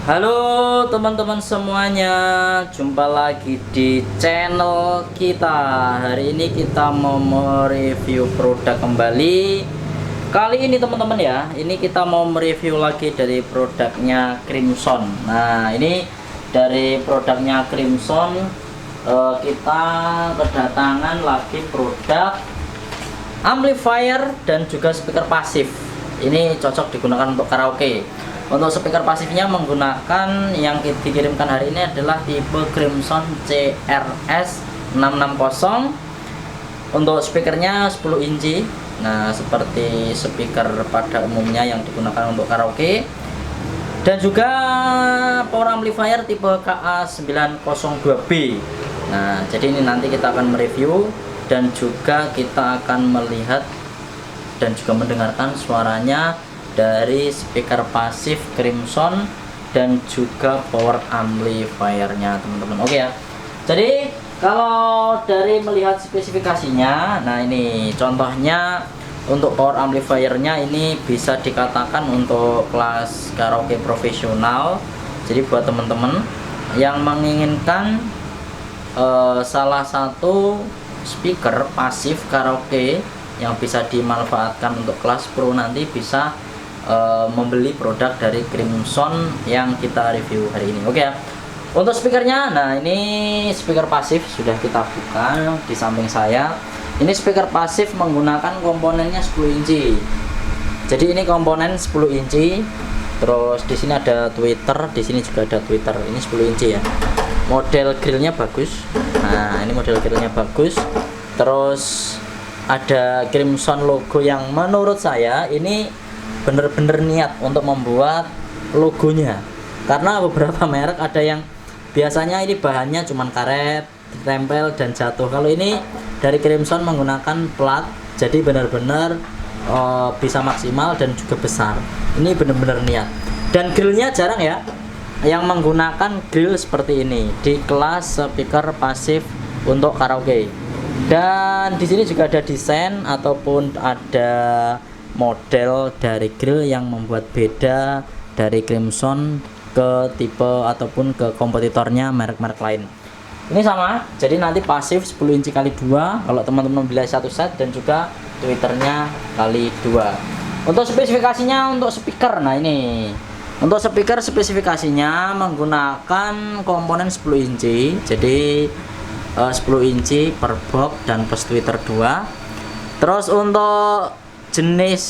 Halo teman-teman semuanya, jumpa lagi di channel kita. Hari ini kita mau mereview produk kembali. Kali ini teman-teman ya, ini kita mau mereview lagi dari produknya Crimson. Nah ini dari produknya Crimson, kita kedatangan lagi produk amplifier dan juga speaker pasif. Ini cocok digunakan untuk karaoke. Untuk speaker pasifnya menggunakan yang dikirimkan hari ini adalah tipe Crimson CRS 660. Untuk speakernya 10 inci. Nah, seperti speaker pada umumnya yang digunakan untuk karaoke. Dan juga power amplifier tipe KA902B. Nah, jadi ini nanti kita akan mereview dan juga kita akan melihat dan juga mendengarkan suaranya dari speaker pasif Crimson dan juga power amplifiernya teman-teman. Oke ya, jadi kalau dari melihat spesifikasinya, nah ini contohnya untuk power amplifiernya ini bisa dikatakan untuk kelas karaoke profesional. Jadi buat teman-teman yang menginginkan salah satu speaker pasif karaoke yang bisa dimanfaatkan untuk kelas pro, nanti bisa membeli produk dari Crimson yang kita review hari ini. Oke ya, untuk speakernya, nah ini speaker pasif sudah kita buka di samping saya. Ini speaker pasif menggunakan komponennya 10 inci. Jadi ini komponen 10 inci. Terus di sini ada tweeter, di sini juga ada tweeter. Ini 10 inci ya. Model grillnya bagus. Nah ini model grillnya bagus. Terus ada Crimson logo yang menurut saya ini bener-bener niat untuk membuat logonya, karena beberapa merek ada yang biasanya ini bahannya cuman karet, tempel dan jatuh. Kalau ini dari Crimson menggunakan plat, jadi benar-benar bisa maksimal dan juga besar. Ini benar-benar niat. Dan grillnya jarang ya yang menggunakan grill seperti ini di kelas speaker pasif untuk karaoke. Dan di sini juga ada desain ataupun ada model dari grill yang membuat beda dari Crimson ke tipe ataupun ke kompetitornya merek-merek lain. Ini sama, jadi nanti pasif 10 inci kali 2 kalau teman-teman beli satu set, dan juga tweeternya kali 2. Untuk spesifikasinya untuk speaker, nah ini untuk speaker spesifikasinya menggunakan komponen 10 inci, jadi 10 inci per box dan plus tweeter 2. Terus untuk jenis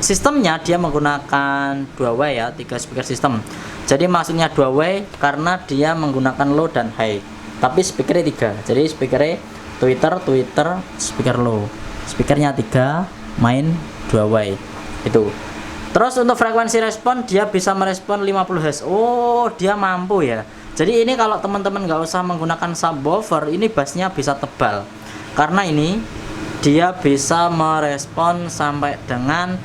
sistemnya dia menggunakan 2-way ya, 3 speaker system. Jadi maksudnya 2-way karena dia menggunakan low dan high. Tapi speakernya 3. Jadi speakernya tweeter, speaker low. Speakernya 3, main 2-way. Itu. Terus untuk frekuensi respon dia bisa merespon 50 Hz. Oh, dia mampu ya. Jadi ini kalau teman-teman nggak usah menggunakan subwoofer, ini bassnya bisa tebal. Karena ini dia bisa merespon sampai dengan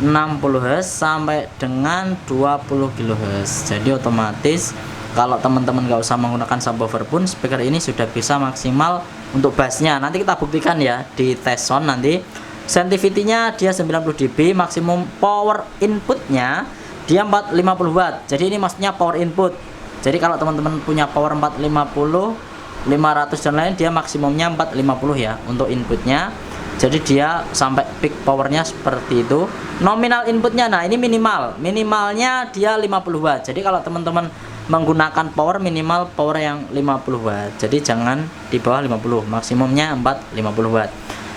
60 Hz sampai dengan 20 kHz. Jadi otomatis kalau teman-teman nggak usah menggunakan subwoofer pun speaker ini sudah bisa maksimal untuk bassnya. Nanti kita buktikan ya di test sound nanti. Sensitivity-nya dia 90 dB, maksimum power inputnya dia 450 watt. Jadi ini maksudnya power input. Jadi kalau teman-teman punya power 450, 500 dan lain, dia maksimumnya 450 ya untuk inputnya. Jadi dia sampai peak powernya seperti itu. Nominal inputnya, nah ini minimalnya dia 50 watt. Jadi kalau teman-teman menggunakan power minimal power yang 50 watt, jadi jangan di bawah 50, maksimumnya 450 watt.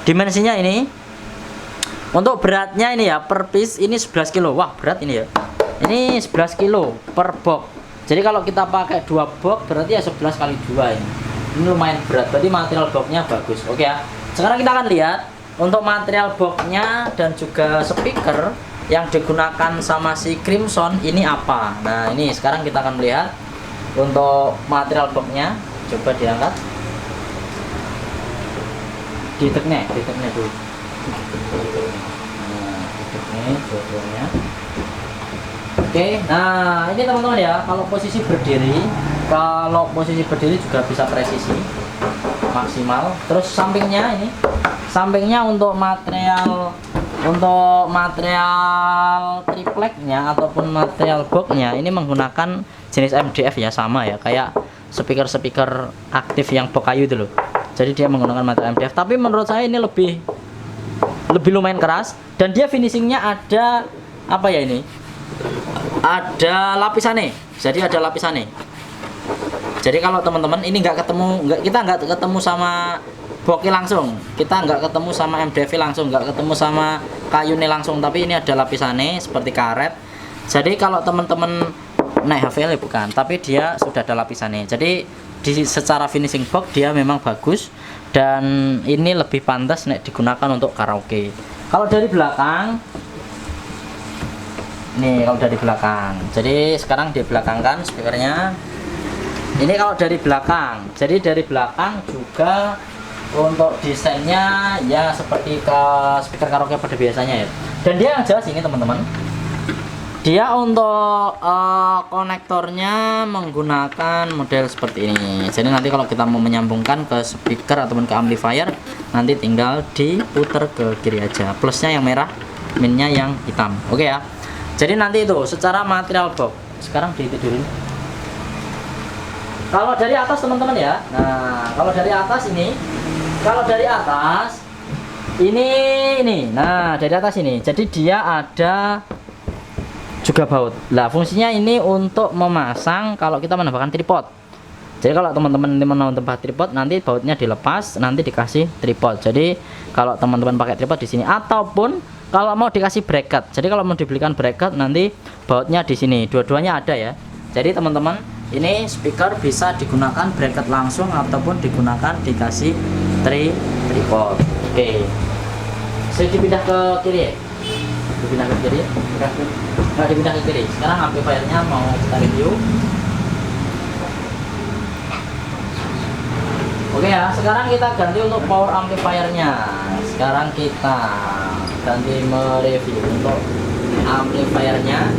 Dimensinya ini untuk beratnya ini ya, per piece ini 11 kilo. Wah berat ini ya, ini 11 kilo per box. Jadi kalau kita pakai 2 box berarti ya 11 kali 2 ini. Ini lumayan berat, berarti material boxnya bagus. Oke ya, sekarang kita akan lihat untuk material boxnya dan juga speaker yang digunakan sama si Crimson ini apa. Nah ini sekarang kita akan melihat untuk material boxnya. Coba diangkat, diteknya dulu. Nah diteknya dua-duanya. Oke, nah ini teman-teman ya, kalau posisi berdiri juga bisa presisi maksimal. Terus sampingnya ini, sampingnya untuk material Untuk material tripleknya ataupun material boxnya ini menggunakan jenis MDF ya, sama ya kayak speaker aktif yang box kayu itu loh. Jadi dia menggunakan material MDF, tapi menurut saya ini lebih lumayan keras, dan dia finishingnya ada apa ya, ini ada lapisannya. Jadi ada lapisannya. Jadi kalau teman-teman ini kita nggak ketemu sama boxnya langsung, kita nggak ketemu sama MDF langsung, nggak ketemu sama kayunya langsung, tapi ini ada lapisannya seperti karet. Jadi kalau teman-teman naik HVL bukan, tapi dia sudah ada lapisannya. Jadi secara finishing box dia memang bagus, dan ini lebih pantas nek digunakan untuk karaoke. Kalau dari belakang nih, kalau dari belakang, jadi sekarang di belakang kan speakernya. Ini kalau dari belakang, jadi dari belakang juga untuk desainnya ya seperti ke speaker karaoke pada biasanya ya. Dan dia yang jelas ini teman-teman, dia untuk konektornya menggunakan model seperti ini. Jadi nanti kalau kita mau menyambungkan ke speaker ataupun ke amplifier, nanti tinggal diputer ke kiri aja. Plusnya yang merah, minnya yang hitam. Oke ya. Jadi nanti itu secara material box. Sekarang ditidurin. Kalau dari atas teman-teman ya. Nah, kalau dari atas ini, nah dari atas ini. Jadi dia ada juga baut. Nah, fungsinya ini untuk memasang kalau kita menambahkan tripod. Jadi kalau teman-teman mau menambah tripod, nanti bautnya dilepas, nanti dikasih tripod. Jadi kalau teman-teman pakai tripod di sini, ataupun kalau mau dikasih bracket. Jadi kalau mau dibelikan bracket, nanti bautnya di sini. Dua-duanya ada ya. Jadi teman-teman, ini speaker bisa digunakan bracket langsung ataupun digunakan dikasih tripod. Oke. Saya dipindah ke kiri ya. Dipindah ke kiri. Nggak dipindah ke kiri. Sekarang amplifiernya mau kita review. Oke ya, sekarang kita ganti untuk power amplifiernya. Sekarang kita ganti mereview untuk amplifiernya.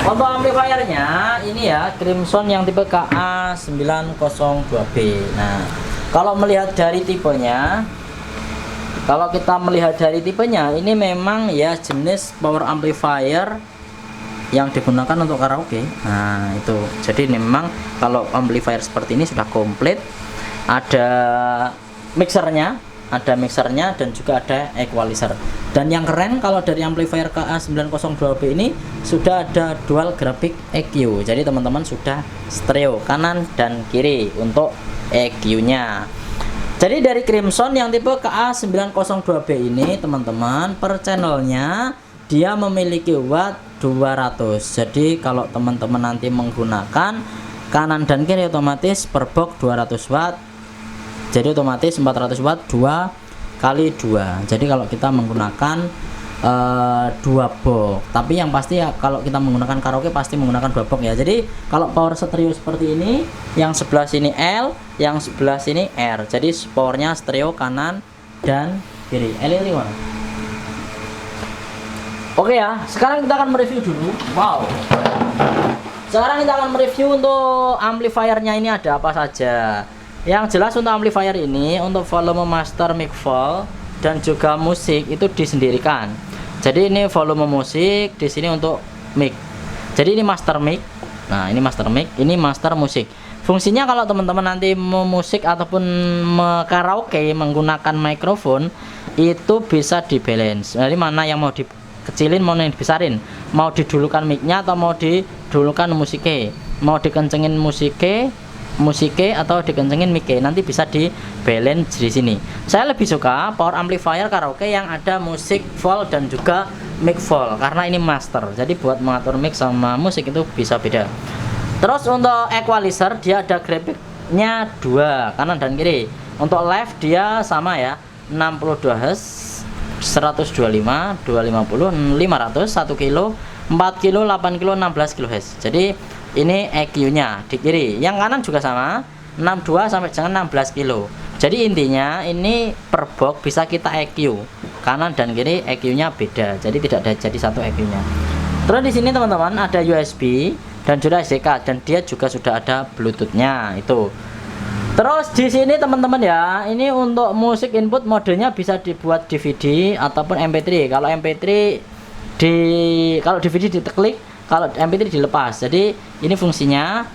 Untuk amplifiernya ini ya Crimson yang tipe KA902B. Nah, kalau melihat dari tipenya, ini memang ya jenis power amplifier yang digunakan untuk karaoke. Nah, itu. Jadi memang kalau amplifier seperti ini sudah komplit, ada mixernya, dan juga ada equalizer. Dan yang keren kalau dari amplifier KA902B ini sudah ada dual graphic EQ. Jadi teman-teman sudah stereo kanan dan kiri untuk EQ-nya. Jadi dari Crimson yang tipe KA902B ini teman-teman, per channelnya dia memiliki watt 200. Jadi kalau teman-teman nanti menggunakan kanan dan kiri, otomatis per box 200 watt. Jadi otomatis 400 watt 2 kali 2. Jadi kalau kita menggunakan 2 box, tapi yang pasti ya kalau kita menggunakan karaoke pasti menggunakan 2 box ya. Jadi kalau power stereo seperti ini, yang sebelah sini L, yang sebelah sini R. Jadi powernya stereo kanan dan kiri. L ini mana? Oke ya, sekarang kita akan mereview dulu. Wow. Sekarang kita akan mereview untuk amplifiernya ini ada apa saja. Yang jelas untuk amplifier ini, untuk volume master, mic vol, dan juga musik itu disendirikan. Jadi ini volume musik, di sini untuk mic. Jadi ini master mic. Nah, ini master mic, ini master musik. Fungsinya kalau teman-teman nanti mau musik ataupun karaoke menggunakan mikrofon, itu bisa di balance. Jadi mana yang mau dikecilin, mau yang dibesarin, mau didulukan micnya atau mau didulukan musiknya, mau dikencengin musiknya atau dikencengin mic, nanti bisa di balance di sini. Saya lebih suka power amplifier karaoke yang ada musik vol dan juga mic vol, karena ini master. Jadi buat mengatur mic sama musik itu bisa beda. Terus untuk equalizer dia ada grafiknya 2 kanan dan kiri. Untuk left dia sama ya, 62 Hz, 125, 250, 500, 1 kilo, 4 kilo, 8 kilo, 16 kHz. Jadi ini EQ-nya di kiri. Yang kanan juga sama, 62 sampai dengan 16 kilo. Jadi intinya ini per box bisa kita EQ. Kanan dan kiri EQ-nya beda. Jadi tidak ada jadi satu EQ-nya. Terus di sini teman-teman ada USB dan juga SDK, dan dia juga sudah ada Bluetooth-nya itu. Terus di sini teman-teman ya, ini untuk musik input modenya bisa dibuat DVD ataupun MP3. Kalau MP3 kalau DVD diklik, kalau MP3 dilepas. Jadi ini fungsinya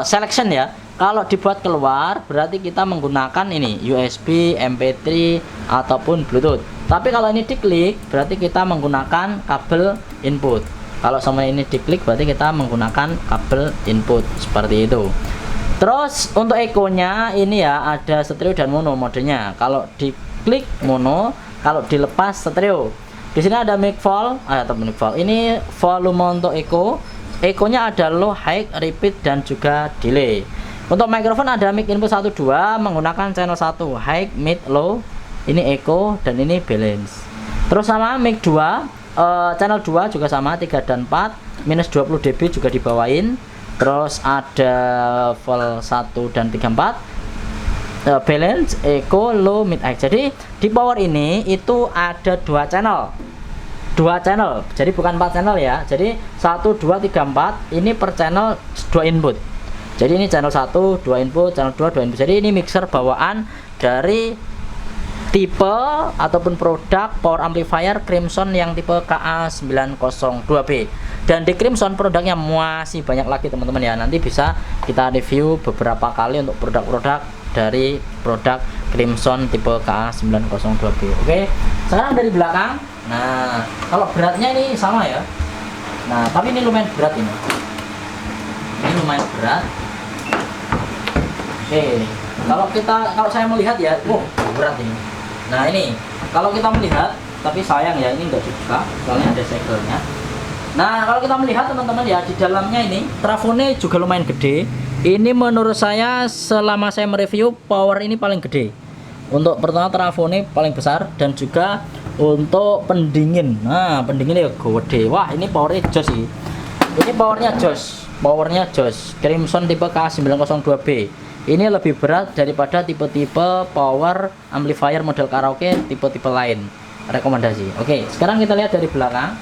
selection ya. Kalau dibuat keluar berarti kita menggunakan ini USB, MP3 ataupun Bluetooth. Tapi kalau ini diklik berarti kita menggunakan kabel input. Kalau sama ini diklik berarti kita menggunakan kabel input seperti itu. Terus untuk echo-nya ini ya ada stereo dan mono modenya. Kalau diklik mono, kalau dilepas stereo. Di sini ada mic vol, atau mic vol. Ini volume untuk echo. Echo-nya ada low, high, repeat dan juga delay. Untuk mikrofon ada mic input 1 2 menggunakan channel 1, high, mid, low. Ini echo dan ini balance. Terus sama mic 2, channel 2 juga sama 3 dan 4, minus 20 dB juga dibawain. Terus ada vol 1 dan 3 4, balance, echo, low, mid, high. Jadi di power ini itu ada 2 channel. Jadi bukan 4 channel ya. Jadi 1 2 3 4 ini per channel 2 input. Jadi ini channel 1 2 input, channel 2 2 input. Jadi ini mixer bawaan dari tipe ataupun produk power amplifier Crimson yang tipe KA902B. Dan di Crimson produknya masih banyak lagi teman-teman ya. Nanti bisa kita review beberapa kali untuk produk-produk dari produk Crimson tipe KA902B. Oke, sekarang dari belakang. Nah, kalau beratnya ini sama ya. Nah, tapi ini lumayan berat ini. Ini lumayan berat. Oke, kalau saya melihat ya, berat ini. Nah ini, kalau kita melihat, tapi sayang ya ini enggak dibuka, soalnya ada segelnya. Nah kalau kita melihat teman-teman ya, di dalamnya ini trafone juga lumayan gede. Ini menurut saya selama saya mereview power ini paling gede. Untuk pertama trafone paling besar dan juga untuk pendingin. Nah pendinginnya gede. Wah ini powernya jos sih. Ini powernya jos. Crimson tipe K902B. Ini lebih berat daripada tipe-tipe power amplifier model karaoke tipe-tipe lain. Rekomendasi. Oke, sekarang kita lihat dari belakang.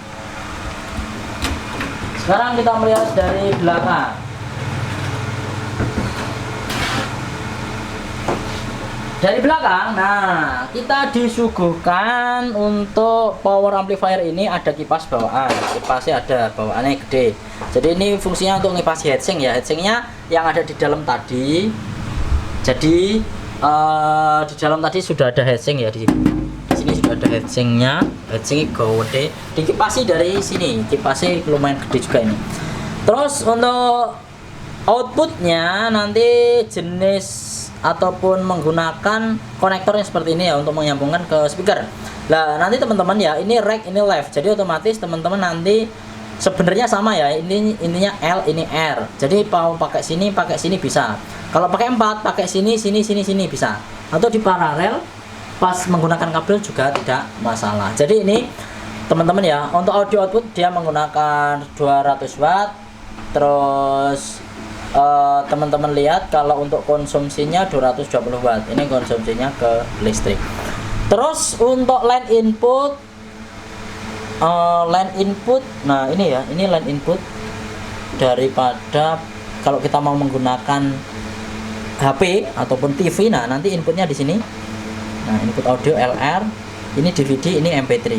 Dari belakang, nah kita disuguhkan untuk power amplifier ini ada kipas bawaan. Kipasnya ada, bawaannya gede. Jadi ini fungsinya untuk ngipasi heatsink ya. Heatsinknya yang ada di dalam tadi. Jadi di dalam tadi sudah ada heatsink ya di sini sudah ada heatsinknya. Heatsinknya gede. Dikipasi dari sini. Kipasnya lumayan gede juga ini. Terus untuk outputnya nanti jenis ataupun menggunakan konektornya seperti ini ya untuk menyambungkan ke speaker. Nah nanti teman-teman ya ini right ini left, jadi otomatis teman-teman nanti sebenarnya sama ya, ini intinya L ini R, jadi mau pakai sini bisa. Kalau pakai 4 pakai sini bisa, atau di paralel pas menggunakan kabel juga tidak masalah. Jadi ini teman-teman ya untuk audio output dia menggunakan 200 watt. Terus teman-teman lihat kalau untuk konsumsinya 220 watt. Ini konsumsinya ke listrik. Terus untuk line input nah ini ya, ini line input daripada kalau kita mau menggunakan HP ataupun TV. Nah nanti inputnya di sini. Nah input audio LR, ini DVD, ini MP3.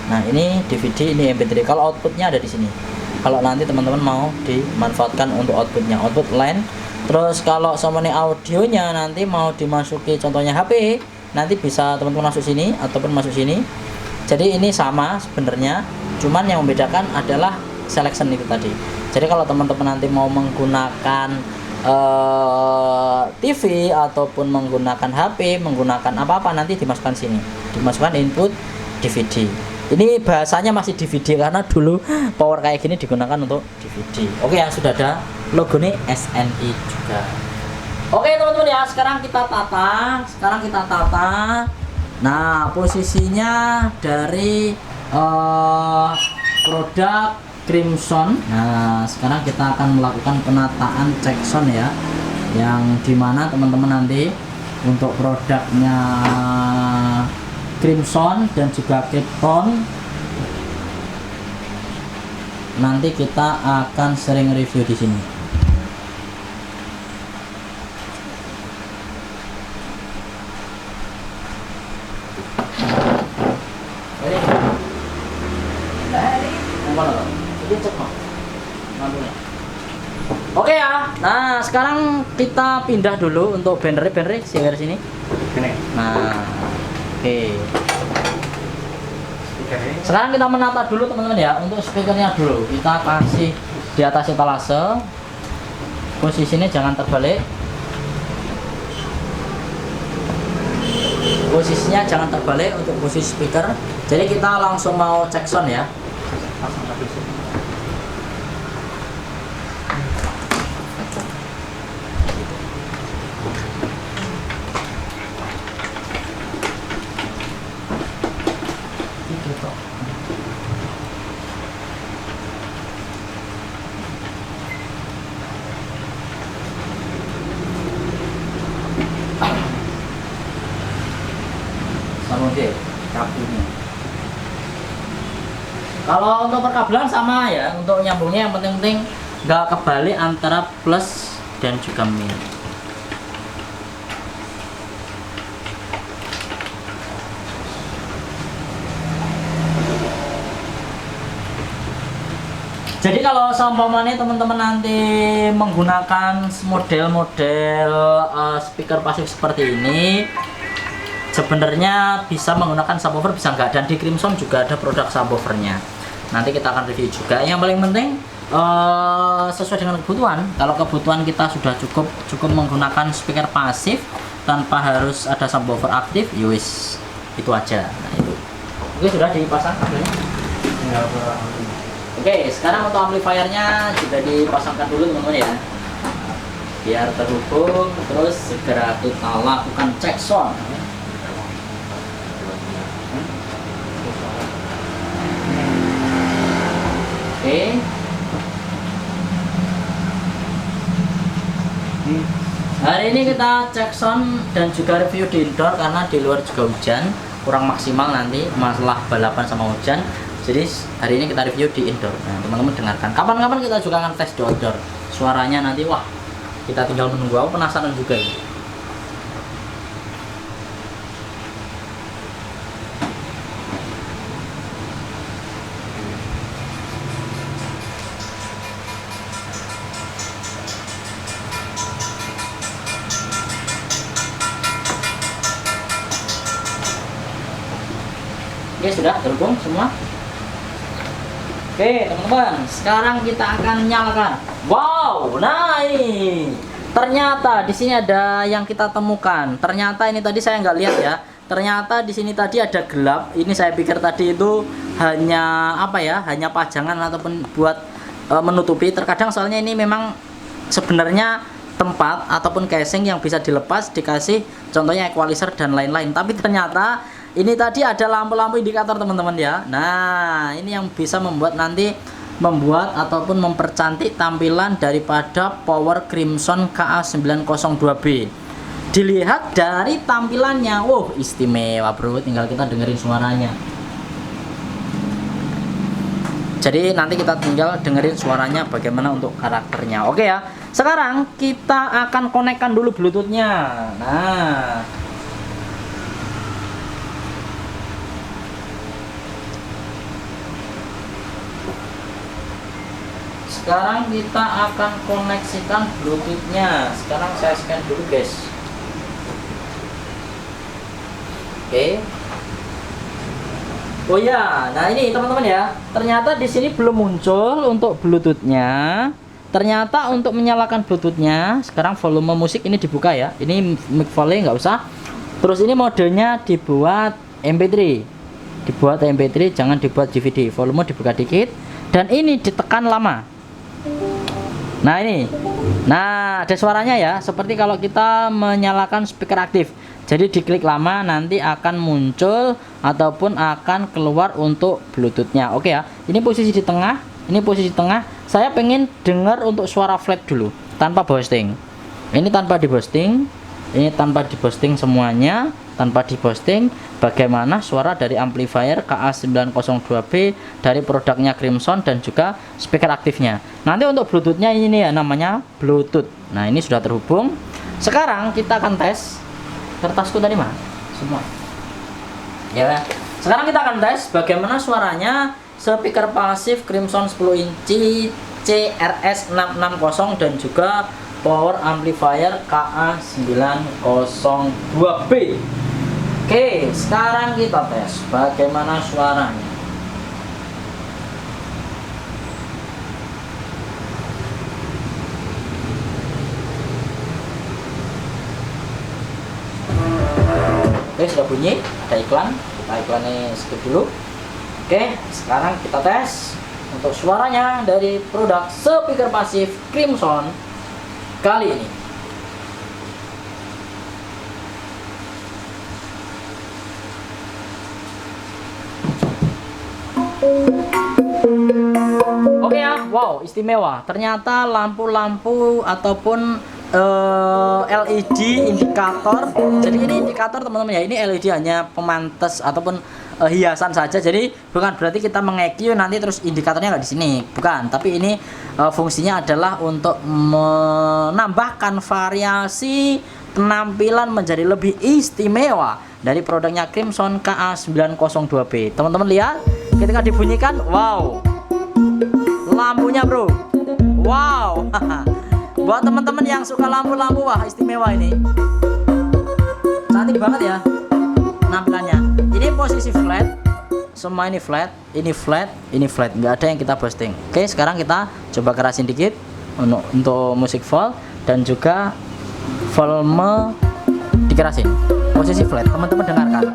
Nah ini DVD, ini MP3. Kalau outputnya ada di sini. Kalau nanti teman-teman mau dimanfaatkan untuk outputnya, output line. Terus kalau sama nih audionya nanti mau dimasuki contohnya HP, nanti bisa teman-teman masuk sini ataupun masuk sini. Jadi ini sama sebenarnya, cuman yang membedakan adalah selection itu tadi. Jadi kalau teman-teman nanti mau menggunakan TV ataupun menggunakan HP, menggunakan apa-apa nanti dimasukkan sini, dimasukkan input DVD. Ini bahasanya masih DVD karena dulu power kayak gini digunakan untuk DVD. Oke ya, sudah ada logo nih SNI juga. Oke teman-teman ya, sekarang kita tata. Nah posisinya dari produk Crimson. Nah sekarang kita akan melakukan penataan check sound ya, yang dimana teman-teman nanti untuk produknya Crimson dan juga Capton nanti kita akan sering review di sini. Oke ya. Nah, sekarang kita pindah dulu untuk banner sini sini. Nah, oke. Sekarang kita menata dulu teman-teman ya. Untuk speakernya dulu kita kasih di atas etalase. Posisinya jangan terbalik. Posisinya jangan terbalik untuk posisi speaker. Jadi kita langsung mau cek sound ya. Oke, kabelnya. Kalau untuk perkabelan sama ya, untuk nyambungnya yang penting-penting nggak kebalik antara plus dan juga min. Jadi kalau seumpamanya teman-teman nanti menggunakan model-model speaker pasif seperti ini, sebenarnya bisa menggunakan subwoofer bisa enggak, dan di Crimson juga ada produk subwoofernya. Nanti kita akan review juga. Yang paling penting sesuai dengan kebutuhan. Kalau kebutuhan kita sudah cukup menggunakan speaker pasif tanpa harus ada subwoofer aktif, yowis itu aja. Nah, itu. Oke, sudah dipasang kabelnya. Oke, sekarang untuk amplifiernya juga dipasangkan dulu teman-teman ya, biar terhubung. Terus segera kita lakukan cek sound. Oke. Hari ini kita cek sound dan juga review di indoor karena di luar juga hujan, kurang maksimal nanti masalah balapan sama hujan. Jadi hari ini kita review di indoor. Nah, teman-teman dengarkan. Kapan-kapan kita juga akan tes di outdoor. Suaranya nanti wah, kita tinggal menunggu. Aku penasaran juga ya. Oke, sudah terhubung semua. Oke, teman-teman, sekarang kita akan nyalakan. Wow, nah ini ternyata di sini ada yang kita temukan. Ternyata ini tadi saya nggak lihat ya. Ternyata di sini tadi ada gelap. Ini saya pikir tadi itu hanya apa ya? Hanya pajangan ataupun buat menutupi. Terkadang soalnya ini memang sebenarnya tempat ataupun casing yang bisa dilepas, dikasih contohnya equalizer dan lain-lain. Tapi ternyata ini tadi ada lampu-lampu indikator teman-teman ya. Nah, ini yang bisa membuat ataupun mempercantik tampilan daripada Power Crimson KA902B. Dilihat dari tampilannya, wow istimewa bro. Tinggal kita dengerin suaranya. Jadi nanti kita tinggal dengerin suaranya bagaimana untuk karakternya. Oke ya. Sekarang kita akan konekkan dulu Bluetooth-nya. Nah, sekarang kita akan koneksikan Bluetooth-nya. Sekarang saya scan dulu guys. Oke. Oh ya, nah ini teman-teman ya. Ternyata di sini belum muncul untuk Bluetooth-nya. Ternyata untuk menyalakan Bluetooth-nya, sekarang volume musik ini dibuka ya. Ini mic volume nggak usah. Terus ini modenya dibuat MP3. Dibuat MP3, jangan dibuat DVD. Volume dibuka dikit. Dan ini ditekan lama. Nah ini, nah ada suaranya ya, seperti kalau kita menyalakan speaker aktif. Jadi diklik lama nanti akan muncul ataupun akan keluar untuk Bluetooth-nya. Oke ya, ini posisi di tengah, ini posisi tengah. Saya pengen dengar untuk suara flat dulu, tanpa boosting. Ini tanpa di boosting, ini tanpa di boosting semuanya, tanpa di boosting. Bagaimana suara dari amplifier KA902B dari produknya Crimson dan juga speaker aktifnya. Nanti untuk Bluetooth-nya ini ya namanya Bluetooth. Nah, ini sudah terhubung. Sekarang kita akan tes. Kertasku tadi mana? Semua. Ya. Sekarang kita akan tes bagaimana suaranya speaker pasif Crimson 10 inci CRS660 dan juga power amplifier KA902B. Oke, sekarang kita tes bagaimana suaranya. Oke, sudah bunyi, ada iklan. Kita iklannya skip dulu. Oke, sekarang kita tes untuk suaranya dari produk speaker pasif Crimson kali ini. Oke ya, wow, istimewa. Ternyata lampu-lampu ataupun LED indikator. Jadi ini indikator teman-teman ya, ini LED hanya pemantas ataupun hiasan saja. Jadi bukan berarti kita meng-EQ nanti terus indikatornya nggak di sini, bukan. Tapi ini fungsinya adalah untuk menambahkan variasi penampilan menjadi lebih istimewa dari produknya Crimson KA902B. Teman-teman lihat, ketika dibunyikan, wow, lampunya bro, wow. Buat teman-teman yang suka lampu-lampu, wah istimewa ini, cantik banget ya penampilannya. Ini posisi flat, semua ini flat, ini flat, ini flat, nggak ada yang kita boosting. Oke, sekarang kita coba kerasin dikit untuk musik vol dan juga volume dikerasin. Posisi flat, teman-teman dengarkan.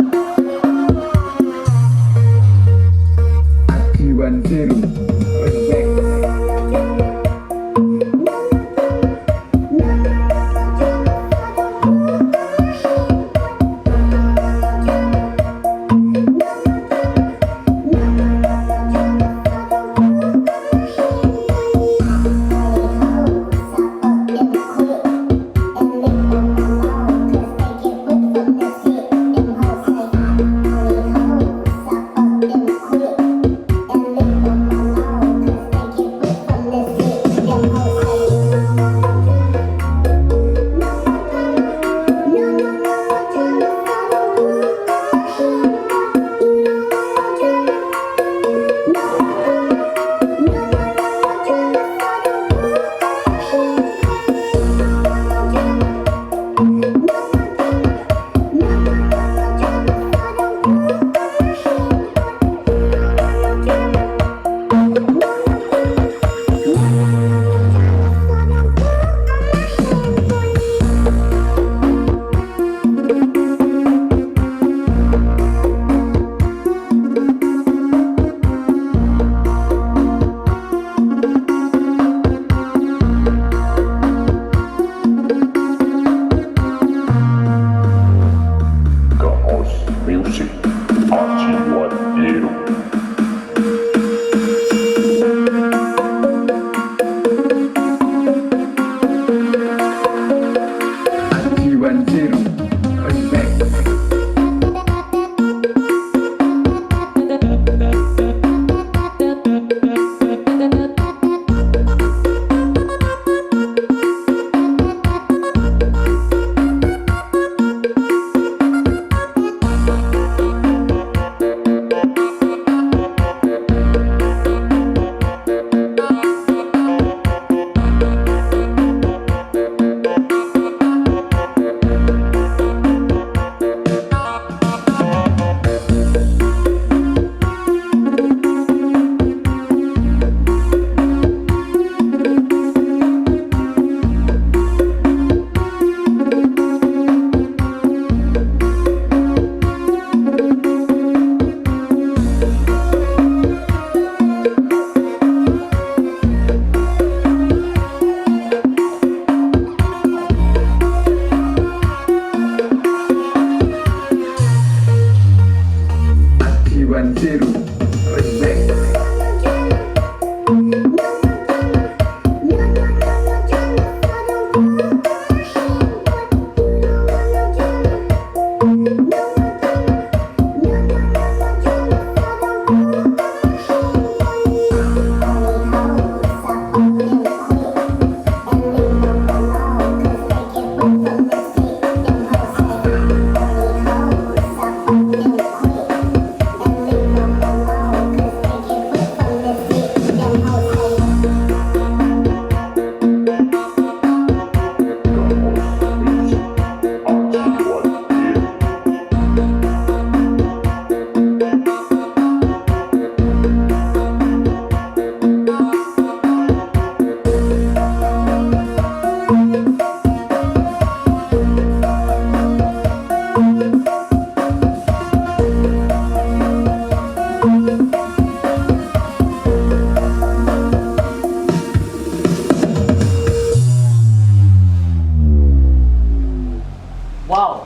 Wow,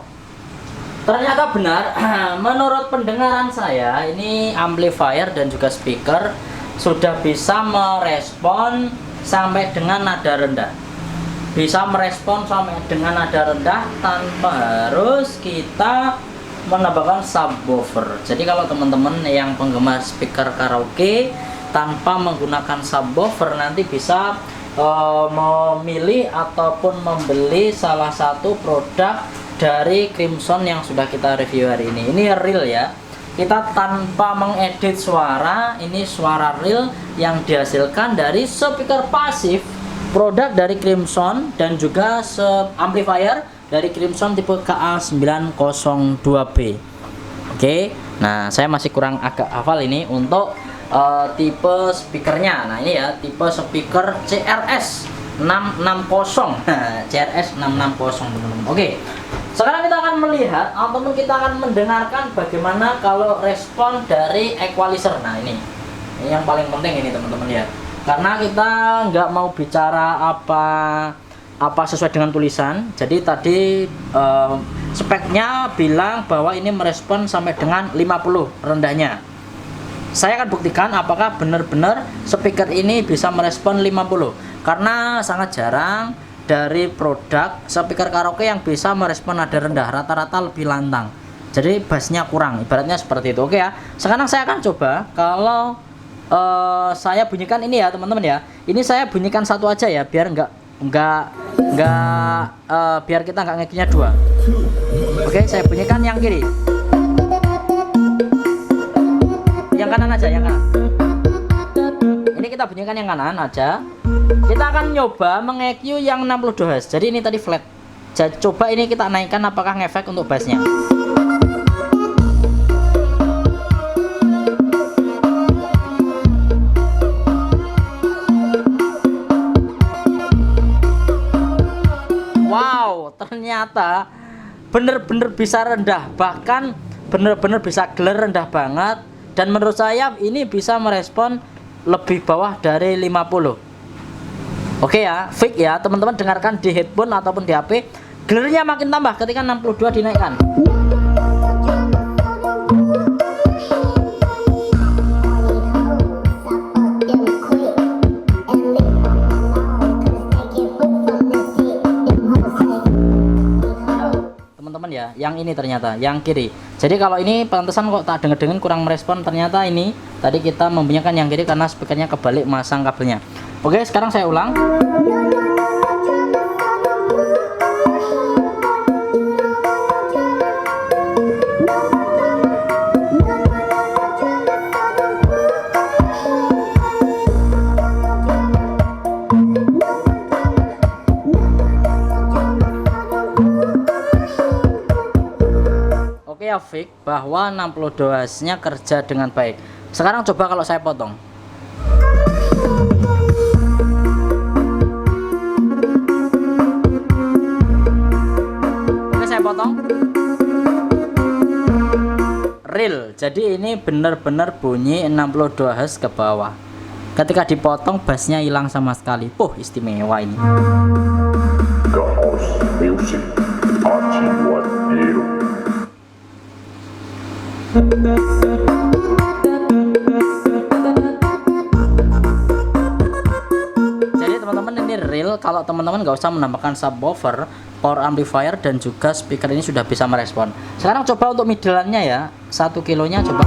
ternyata benar. Menurut pendengaran saya, ini amplifier dan juga speaker sudah bisa merespon sampai dengan nada rendah. Bisa merespon sampai dengan nada rendah tanpa harus kita menambahkan subwoofer. Jadi kalau teman-teman yang penggemar speaker karaoke tanpa menggunakan subwoofer, nanti bisa memilih ataupun membeli salah satu produk dari Crimson yang sudah kita review hari ini. Ini real ya, kita tanpa mengedit suara. Ini suara real yang dihasilkan dari speaker pasif produk dari Crimson dan juga amplifier dari Crimson tipe KA902B. Oke, nah saya masih kurang agak hafal ini untuk tipe speakernya. Nah ini ya, tipe speaker CRS 660. CRS 660 teman-teman. Oke, sekarang kita akan melihat ataupun kita akan mendengarkan bagaimana kalau respon dari equalizer. Nah ini yang paling penting ini teman-teman ya, karena kita nggak mau bicara apa sesuai dengan tulisan. Jadi tadi speknya bilang bahwa ini merespon sampai dengan 50 rendahnya. Saya akan buktikan apakah benar-benar speaker ini bisa merespon 50, karena sangat jarang dari produk speaker karaoke yang bisa merespon nada rendah. Rata-rata lebih lantang, jadi bassnya kurang, ibaratnya seperti itu. Oke ya, sekarang saya akan coba kalau saya bunyikan ini ya teman-teman ya. Ini saya bunyikan satu aja ya, biar biar kita nggak ngeknya dua. Oke, saya bunyikan yang kiri, yang kanan aja, yang kanan. Ini kita bunyikan yang kanan aja. Kita akan nyoba meng-EQ yang 62 Hz. Jadi ini tadi flat. Jadi coba ini kita naikkan, apakah ngefek untuk bassnya. Wow, ternyata bener-bener bisa rendah, bahkan bener-bener bisa gelar rendah banget. Dan menurut saya ini bisa merespon lebih bawah dari 50. Oke ya, fix ya teman-teman, dengarkan di headphone ataupun di HP. Gelarnya makin tambah ketika 62 dinaikkan. Ya, yang ini ternyata yang kiri. Jadi kalau ini pantesan kok tak denger-dengar kurang merespon, ternyata ini tadi kita membunyikan yang kiri karena speakernya kebalik masang kabelnya. Oke, sekarang saya ulang. Ya, fix bahwa 62 Hz-nya kerja dengan baik. Sekarang coba kalau saya potong. Oke, saya potong. Real. Jadi ini benar-benar bunyi 62 Hz ke bawah. Ketika dipotong bassnya hilang sama sekali. Istimewa ini. Jadi teman-teman, ini real. Kalau teman-teman nggak usah menambahkan subwoofer, power amplifier dan juga speaker, ini sudah bisa merespon. Sekarang coba untuk middle-nya ya, 1 kilonya coba.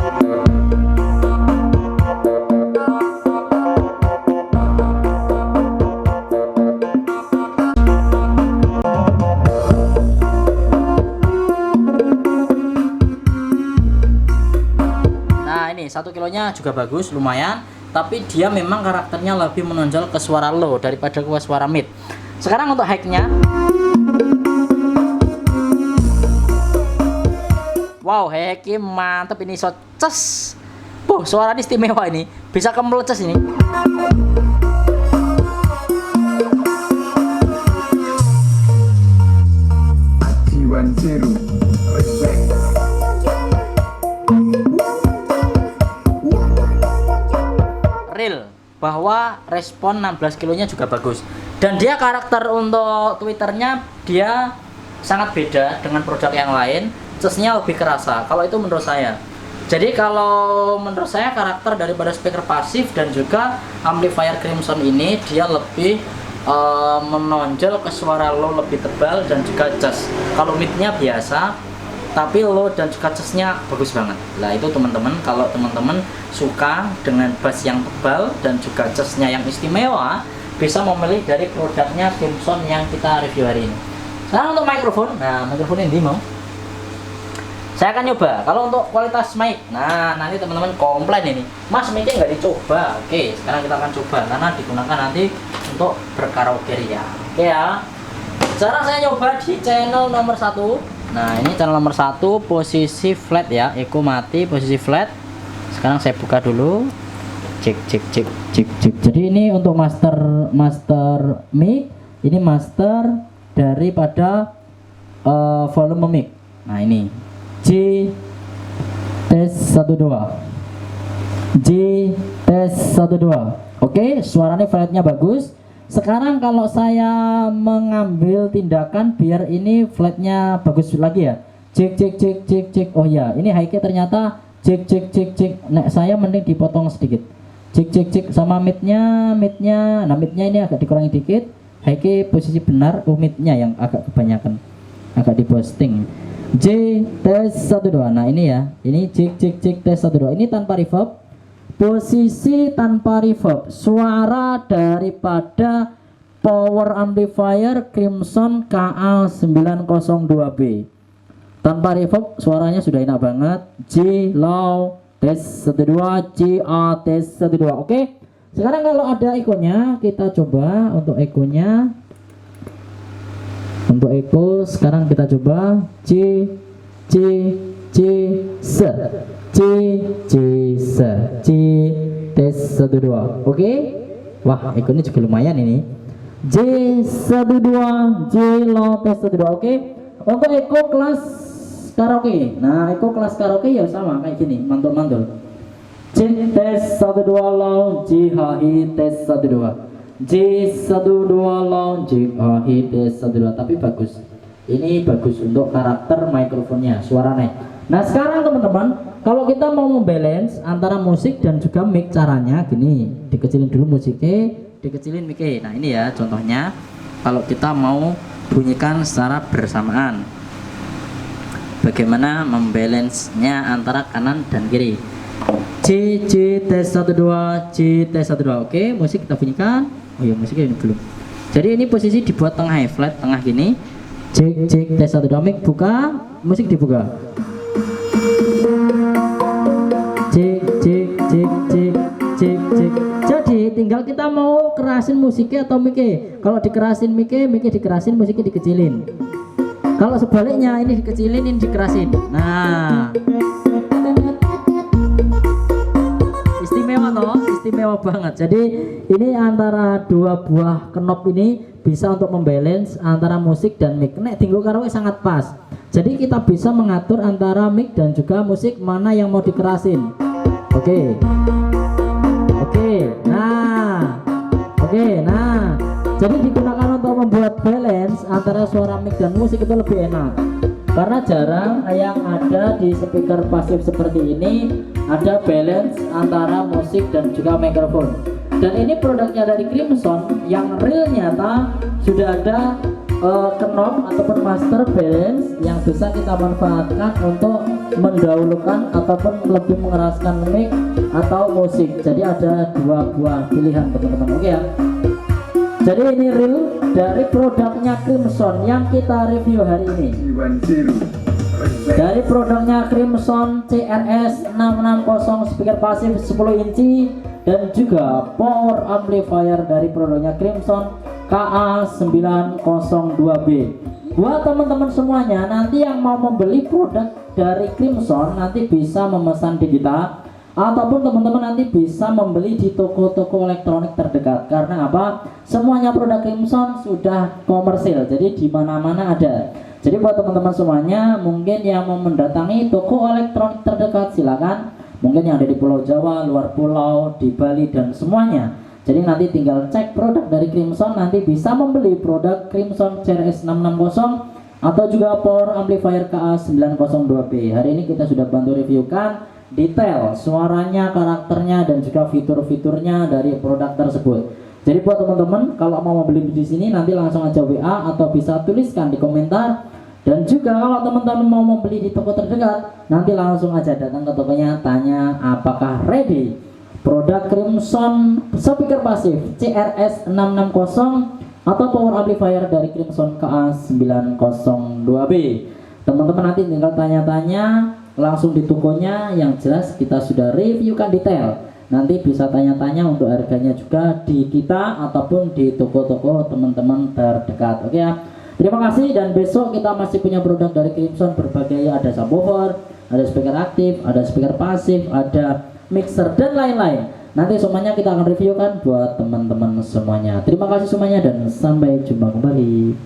Ini 1 kilonya juga bagus, lumayan, tapi dia memang karakternya lebih menonjol ke suara low daripada ke suara mid. Sekarang untuk high-nya, wow, high-nya mantep ini, so ces. Suara ini istimewa, ini bisa kemeleces ini. Real bahwa respon 16 kilonya juga bagus, dan dia karakter untuk Twitternya dia sangat beda dengan produk yang lain. Casnya lebih kerasa kalau itu menurut saya. Jadi kalau menurut saya karakter daripada speaker pasif dan juga amplifier Crimson ini dia lebih menonjol ke suara low lebih tebal dan juga cas. Kalau midnya biasa, tapi low dan juga casnya bagus banget. Nah itu teman-teman, kalau teman-teman suka dengan bass yang tebal dan juga casnya yang istimewa, bisa memilih dari produknya Crimson yang kita review hari ini. Sekarang untuk mikrofon, nah mikrofon ini mau saya akan nyoba. Kalau untuk kualitas mic, nah nanti teman-teman komplain ini, Mas mic-nya nggak dicoba. Oke, sekarang kita akan coba karena digunakan nanti untuk berkaraoke ya. Oke ya. Cara saya nyoba di channel nomor 1. Nah ini channel nomor 1, posisi flat ya, echo mati, posisi flat. Sekarang saya buka dulu. Cek. Jadi ini untuk master mic, ini master daripada volume mic. Nah ini J tes 12, J tes 12. Oke, suaranya flatnya bagus. Sekarang kalau saya mengambil tindakan biar ini flatnya bagus lagi ya, cek. Oh ya, ini high key ternyata cek. Nek saya mending dipotong sedikit. Cek sama midnya. Nah midnya ini agak dikurangi dikit. High key posisi benar. Oh midnya yang agak kebanyakan, agak diposting. J tes 12. Nah ini ya, ini cek tes 12. Ini tanpa reverb, posisi tanpa reverb, suara daripada power amplifier Crimson KA902B tanpa reverb, suaranya sudah enak banget. J low tes 12, J A tes 12. Oke, sekarang kalau ada echo-nya kita coba untuk echo-nya. Untuk echo sekarang kita coba C tes 12. Oke. Wah, echo-nya juga lumayan ini. J12 J low tes 12. Oke. Untuk echo kelas karaoke. Nah, echo kelas karaoke ya sama kayak gini, mantul. J tes 12 low, J high tes 12. J12 low, J high tes 12. Tapi bagus. Ini bagus untuk karakter mikrofonnya, suara naik. Nah, sekarang teman-teman, kalau kita mau membalance antara musik dan juga mic, caranya gini. Dikecilin dulu musiknya, dikecilin mic-nya. Nah, ini ya contohnya kalau kita mau bunyikan secara bersamaan. Bagaimana membalance-nya antara kanan dan kiri. J tes 12, J tes 12. Oke, musik kita bunyikan. Oh ya, musiknya ini belum. Jadi ini posisi dibuat tengah ya, flat tengah gini. Cek tes 12, mic buka, musik dibuka. Cek. Jadi tinggal kita mau kerasin musiknya atau mic-nya. Kalau dikerasin mic-nya dikerasin, musiknya dikecilin. Kalau sebaliknya ini dikecilin, ini dikerasin. Nah, istimewa banget. Jadi ini antara dua buah knob ini bisa untuk membalance antara musik dan mic. Nek tinggal karaoke sangat pas. Jadi kita bisa mengatur antara mic dan juga musik mana yang mau dikerasin. Oke. Nah, jadi digunakan untuk membuat balance antara suara mic dan musik itu lebih enak. Karena jarang yang ada di speaker pasif seperti ini ada balance antara musik dan juga mikrofon. Dan ini produknya dari Crimson yang real nyata sudah ada knob ataupun master balance yang bisa kita manfaatkan untuk mendahulukan ataupun lebih mengeraskan mic atau musik. Jadi ada dua buah pilihan teman-teman. Oke ya. Jadi ini real dari produknya Crimson yang kita review hari ini. Dari produknya Crimson CRS 660 speaker pasif 10 inci dan juga power amplifier dari produknya Crimson KA902B. Buat teman-teman semuanya nanti yang mau membeli produk dari Crimson nanti bisa memesan di kita, ataupun teman-teman nanti bisa membeli di toko-toko elektronik terdekat. Karena apa? Semuanya produk Crimson sudah komersil, jadi di mana-mana ada. Jadi buat teman-teman semuanya mungkin yang mau mendatangi toko elektronik terdekat silakan. Mungkin yang ada di Pulau Jawa, luar pulau, di Bali dan semuanya. Jadi nanti tinggal cek produk dari Crimson, nanti bisa membeli produk Crimson CRS 660 atau juga power amplifier KA902B. Hari ini kita sudah bantu reviewkan detail suaranya, karakternya, dan juga fitur-fiturnya dari produk tersebut. Jadi buat teman-teman kalau mau membeli di sini nanti langsung aja WA atau bisa tuliskan di komentar. Dan juga kalau teman-teman mau membeli di toko terdekat, nanti langsung aja datang ke tokonya, tanya apakah ready. Produk Crimson speaker pasif CRS 660 atau power amplifier dari Crimson KA902B. Teman-teman nanti tinggal tanya-tanya langsung di tokonya, yang jelas kita sudah reviewkan detail. Nanti bisa tanya-tanya untuk harganya juga di kita ataupun di toko-toko teman-teman terdekat. Oke ya. Terima kasih, dan besok kita masih punya produk dari Crimson berbagai, ada subwoofer, ada speaker aktif, ada speaker pasif, ada mixer dan lain-lain. Nanti semuanya kita akan reviewkan buat teman-teman semuanya. Terima kasih semuanya dan sampai jumpa kembali.